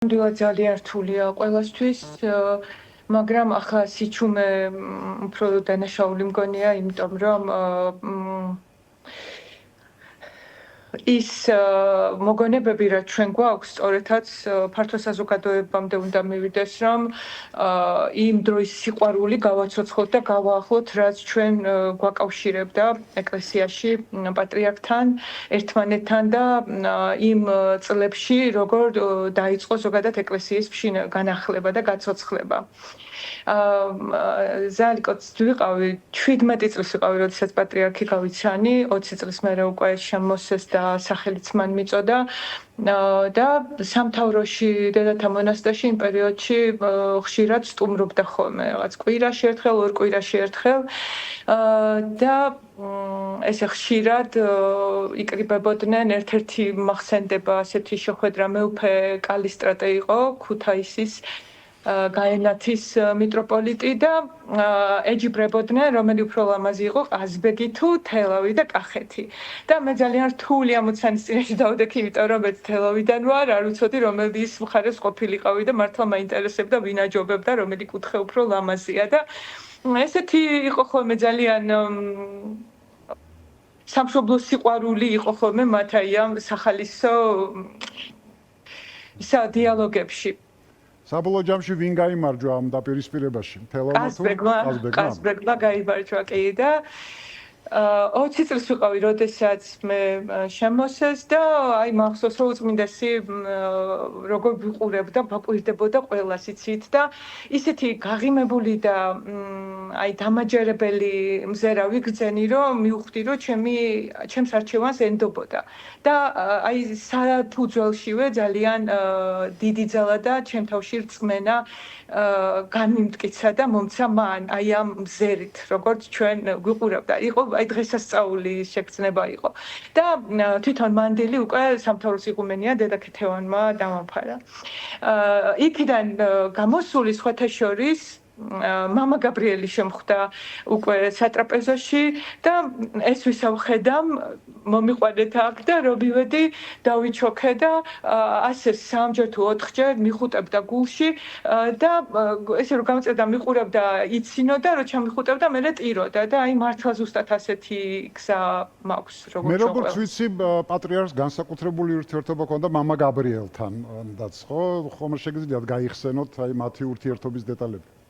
ნამდვილად ძალიან რთულია ყველასთვის, მაგრამ ახლა სიჩუმე უფრო დანაშაული მგონია, იმიტომ რომ ის მოგონებები, რაც ჩვენ გვაქვს, სწორედაც ფართო საზოგადოებამდე უნდა მივიდეს, რომ იმ დროის სიყვარული გავაცოცხლოთ და გავაახლოთ, რაც ჩვენ გვაკავშირებდა ეკლესიაში პატრიარქთან, ერთმანეთთან და იმ წლებში როგორ დაიწყო ზოგადად ეკლესიის განახლება და გაცოცხლება. ზალიკოც ვიყავი 17 წელს ვიყავი, როდესაც პატრიარქი გავიცანი, 20 წელს მერე უკვე შემოსეს და სახელიც მან მიწოდა და სამთავროში დედათა მონასტერში იმ პერიოდში ხშირად სტუმრობდა ხოლმე, რაღაც კვირაში ერთხელ, ორ კვირაში ერთხელ და ესე ხშირად იკრიბებოდნენ. ერთ-ერთი მახსენდება ასეთი შეხვედრა მეუფე კალისტრატე იყო, ქუთაისის გაენათის მიტროპოლიტი და ეჯიბრებოდნენ, რომელი უფრო ლამაზი იყო, ყაზბეგი თუ თელავი და კახეთი. და მე ძალიან რთული ამოცანის წინაშე დავდექი, იმიტომ რომ მე თელავიდან ვარ, არ ვიცოდი რომელის მხარეს ყოფილიყავი და მართლა მაინტერესებდა ვინ აჯობებდა, რომელი კუთხე უფრო ლამაზია და ესეთი იყო ხოლმე ძალიან სამშობლო სიყვარული იყო ხოლმე მათ აი ამ სახალისო ისა დიალოგებში. საბოლოო ჯამში ვინ გაიმარჯვა ამ დაპირისპირებაში? თელავმა თუ ყაზბეგმა? ყაზბეგმა გაიმარჯვა კი და 20 წელს ვიყავი, როდესაც მე შემოსეს და აი მახსოვს რომ უწმინდესი როგორ ვიყურებდა, ვაკვირდებოდა ყველას იცით და ისეთი გაღიმებული და აი დამაჯერებელი მზერავი გძენი რომ მივხვდი რომ ჩემს არჩევანს ენდობოდა და აი საფუძველშივე ძალიან დიდი ძალა და ჩემ თავში რწმენა განიმტკიცა და მომცა მან აი ამ მზერით როგორც ჩვენ ვიყურებდა. იყო აი დღესასწაული შეგრძნება იყო და თვითონ მანდილი უკვე სამთავროს იღუმენია დედა ქეთევანმა დამაფარა. იქიდან გამოსული სხვათა შორის მამა გაბრიელი შემხვდა უკვე სატრაპეზოში და ეს ვისავ ხედამ მომიყვანეთ აქ და რომ მივედი დავიჩოქე და ასე 3-ჯერ თუ 4-ჯერ მიხუტებდა გულში და ესე რომ გამწევდა მიყურებდა იცინოდა რომ ჩამიხუტებდა მერე ტიროდა და აი მართლა ზუსტად ასეთი გზა მაქვს მე როგორც ვიცი პატრიარქს განსაკუთრებული ურთიერთობა ჰქონდა მამა გაბრიელთანაც ხო ხომ შეგიძლიათ გაიხსენოთ აი მათი ურთიერთობის დეტალები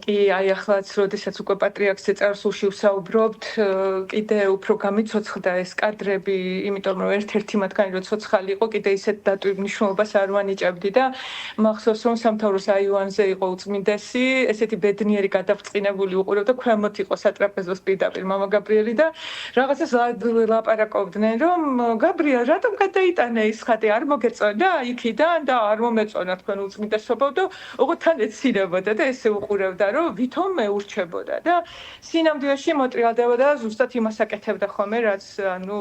კი, აი ახლაც, როდესაც უკვე პატრიარქზე წარსულში ვსაუბრობთ, კიდე უფრო გამიცოცხლდა ეს კადრები, იმიტომ რომ ერთ-ერთი მათგანი რო ცოცხალი იყო, კიდე ისეთ დატვირ მნიშვნელობას არ ვანიჭებდი და მახსოვს რომ სამთავროს აივანზე იყო უწმინდესი, ესეთი ბედნიერი გადაბრწყინებული უყურებდა, ქვემოთ იყო სატრაპეზოს პირდაპირ მამა გაბრიელი და რაღაცას ლაპარაკობდნენ, რომ გაბრიელ, რატომ გადაიტანე ის ხატი, არ მოგეწონა იქიდან და არ მომეწონა თქვენ უწმინდესობო და ოღონდ თან ეცინებოდა და ესე უყურებდა რომ ვითომ მეურჩებოდა და სინამდვილეში მოტრიალდებოდა და ზუსტად იმას აკეთებდა ხოლმე რაც ანუ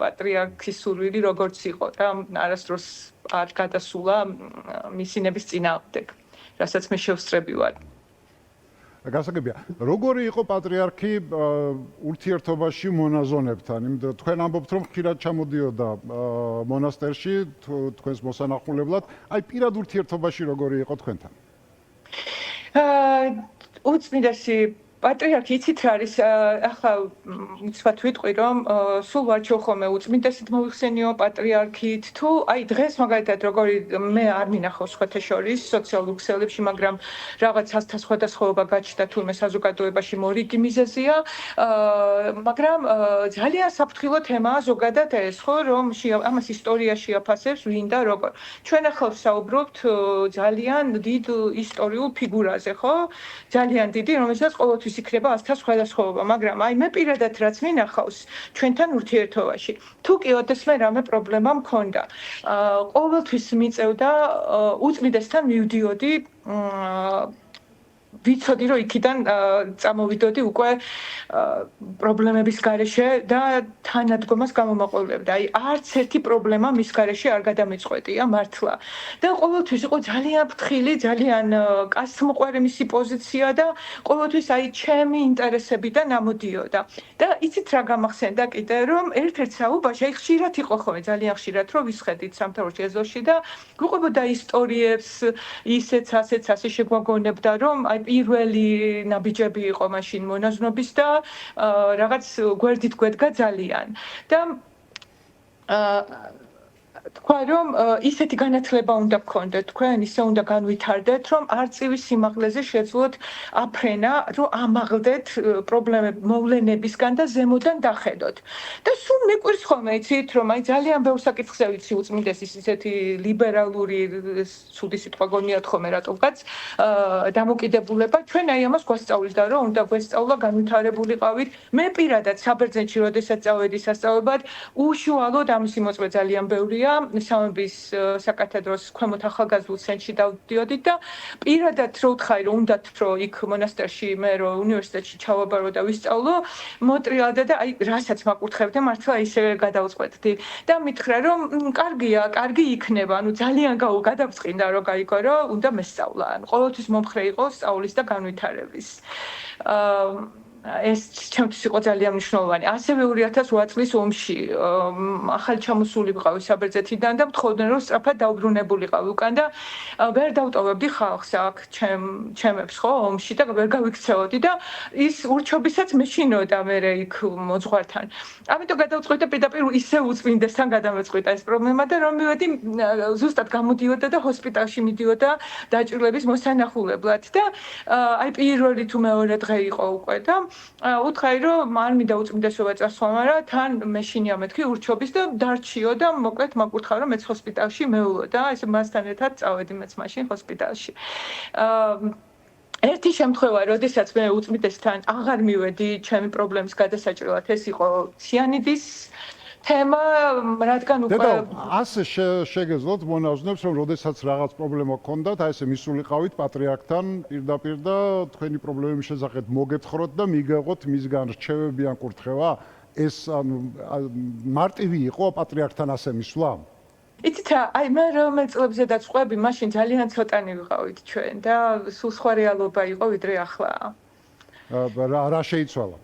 პატრიარქის სურვილი როგორც იყო და არასდროს არ გადასულა მისინების წინააღმდეგ რასაც მე შევსწრები ვარ. გასაგებია როგორი იყო პატრიარქი ურთიერთობაში მონაზონებთან? იმიტომ თქვენ ამბობთ რომ ხშირად ჩამოდიოდა მონასტერში თქვენს მოსანახულებლად, აი პირად ურთიერთობაში როგორი იყო თქვენთან? უწმინდესი პატრიარქი იცით რა არის ახლა მიცვათ ვიტყვი რომ სულ ვარჩევ ხოლმე უწმინდესით მოვიხსენიო პატრიარქით თუ აი დღეს მაგალითად როგორი მე არ მინახავს სხვათა შორის სოციალურ ქსელებში მაგრამ რაღაც სხვადასხვაობა გაჩნდა თურმე საზოგადოებაში მორიგი მიზეზია მაგრამ ძალიან საფრთხილო თემაა ზოგადად ეს ხო რომ ამას ისტორია შეაფასებს ვინ და როგორ ჩვენ ახლა ვსაუბრობთ ძალიან დიდ ისტორიულ ფიგურაზე ხო ძალიან დიდი რომელსაც ყოველთვის იქნება ასთა სხვადასხვაობა, მაგრამ აი მე პირადად რაც მინახავს ჩვენთან ურთიერთობაში. თუ კი ოდესმე რამე პრობლემა მქონდა, ყოველთვის მიწევდა უწმინდესთან მივდიოდი ვიცოდი რომ იქიდან წამოვიდოდი უკვე პრობლემების გარეშე და თანადგომას გამომაყოლევდა. აი არც ერთი პრობლემა მის გარეშე არ გადამიწყვეტია მართლა. და ყოველთვის იყო ძალიან ფრთხილი, ძალიან კაცმოყვარე მისი პოზიცია და ყოველთვის აი ჩემი ინტერესებიდან ამოდიოდა. და იცით რა გამახსენდა კიდე რომ ერთ-ერთ საუბარში აი ხშირად იყო ხოლმე ძალიან ხშირად რომ ვისხედით სამთავროში ეზოში და გვიყვებოდა ისტორიებს ისეც ასე შეგვაგონებდა რომ აი პირველი ნაბიჯები იყო მაშინ მონაზვნობის და რაღაც გვერდით გვედგა ძალიან და თქვა რომ ისეთი განათლება უნდა გქონდეთ თქვენ ისე უნდა განვითარდეთ რომ არწივის სიმაღლეზე შეძლოთ აფრენა რომ ამაღლდეთ პრობლემები მოვლენებისგან და ზემოდან დახედოთ და სულ მეკვირს ხოლმე იცით რომ აი ძალიან ბევრ საკითხზე ვიცი უწმინდესის ისეთი ლიბერალური ცუდი სიტყვა გონიათ ხოლმე რატომღაც დამოკიდებულება ჩვენ აი ამას გვასწავლიდა რომ უნდა გვესწავლა განვითარებულიყავით მე პირადად საბერძნეთში როდესაც წავედი სასწავლებად უშუალოდ ამისი მოწვე ძალიან ბევრია სამების საკათედროს ქვემოთ ახალგაზრდულ ცენტრში დავდიოდით და პირადად რო ვთხარი რომ უნდათ რომ იქ მონასტერში მე რო უნივერსიტეტში ჩავაბარო და ვისწავლო მოტრიალდა და აი რასაც მაკურთხებდი მართლა ისე გადავწყვეტდი და მითხრა რომ კარგია კარგი იქნება ანუ ძალიან გადავწყინდა რომ გაიგო უნდა მესწავლა ანუ ყოველთვის მომხრე იყო სწავლის და განვითარების ეს ჩემთვის იყო ძალიან მნიშვნელოვანი. ასევე 2008 წლის ომში ახალი ჩამოსული ვიყავი საბერძნეთიდან და მთხოვდნენ რომ სწრაფად დაუბრუნებულიყავი უკან და ვერ დავტოვებდი ხალხს აქ ჩემებს ხო ომში და ვერ გავიქცეოდი და ის ურჩობისაც მეშინოდა მე იქ მოძღვართან. ამიტომ გადავწყვიტე პირდაპირ ისე უწმინდესთან გადამეწყვიტა ეს პრობლემა და რომ მივედი ზუსტად გამოდიოდა და ჰოსპიტალში მიდიოდა დაჭრილების მოსანახულებლად და აი პირველი თუ მეორე დღე იყო უკვე და უთხარი რომ არ მინდა უწმინდესობა წასვლა, მაგრამ თან მეშინია მეთქი ურჩობის და დარჩიო და მოკლედ მაკურთხა რომ მეც ჰოსპიტალში მეულო და ესე მასთან ერთად წავედი მეც მაშინ ჰოსპიტალში. ერთი შემთხვევა, როდესაც მე უწმინდესთან აღარ მივედი ჩემი პრობლემის გადასაჭრელად, ეს იყო ციანიდის თემა, რადგან უკვე ასე შეგეძლოთ მონაზვნებს რომ როდესაც რაღაც პრობლემა გქონდათ, აი ესე მისულიყავით პატრიარქთან პირდაპირ და თქვენი პრობლემების შესახებ მოგეცხროთ და მიგეღოთ მისგან რჩევები ან კურთხევა, ეს ანუ მარტივი იყო პატრიარქთან ასე მისვლა? იცით რა, აი მე რომელ წლებზე დაწყვები, მაშინ ძალიან ცოტანი ვიყავით ჩვენ და სულ სხვა რეალობა იყო ვიდრე ახლა. რა შეიცვალა?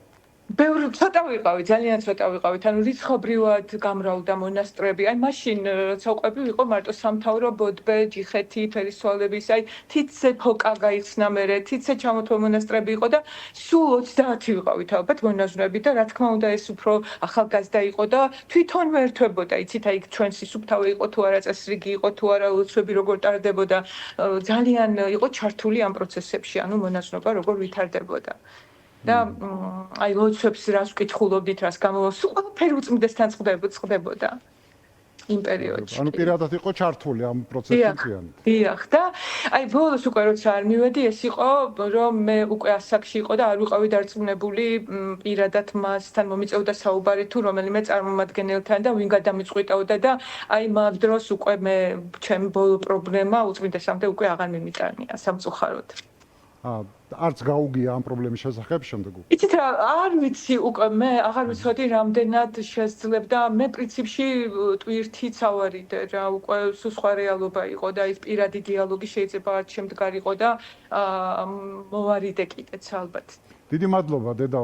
ბევრი ცოტა ვიყავი, ძალიან ცოტა ვიყავით, ანუ რიცხობრივად გამრავლდა მონასტრები. აი მაშინ როცა ვყვები ვიყო მარტო სამთავრო, ბოდბე, ჯიხეთი, ფერისცვალების, აი თითზე ფოკა გაიხსნა მერე, თითზე ჩამოთვალ მონასტრები იყო და სულ 30 ვიყავით ალბათ მონაზვნები და რა თქმა უნდა ეს უფრო ახალგაზრდა იყო და თვითონ ვერთვებოდა, იცით აი ჩვენ სისუფთავე იყო თუ არა, წესრიგი იყო თუ არა, ლოცვები როგორ ტარდებოდა, ძალიან იყო ჩართული ამ პროცესებში, ანუ მონაზვნობა როგორ ვითარდებოდა. და აი ლოცვებს რას ვკითხულობდით, რას გამოვასწრებთ, ყველაფერი უწმინდესთან წყდებოდა იმ პერიოდში. ანუ პირადად იყო ჩართული ამ პროცესში. დიახ, და აი ბოლოს უკვე როცა არ მივედი, ეს იყო რომ მე უკვე ასაკში იყო და არ ვიყავი დარწმუნებული პირადად მასთან მომიწევდა საუბარი თუ რომელიმე წარმომადგენელთან და ვინ გადამიწყვიტავდა და აი მაგ დროს უკვე მე ჩემი ბოლო პრობლემა უწმინდესამდე უკვე აღარ მიმიტანია სამწუხაროდ. არც გაუგია ამ პრობლემის შესახებ შემდეგ. იცით რა, არ ვიცი უკვე მე აღარ ვიცოდი რამდენად შესძლებდა მე პრინციპში ტვირთიც ავარიდე რა უკვე სულ სხვა რეალობა იყო და ის პირადი დიალოგი შეიძლება არც შემდგარიყო და მოვარიდე კიდეც ალბათ. დიდი მადლობა დედა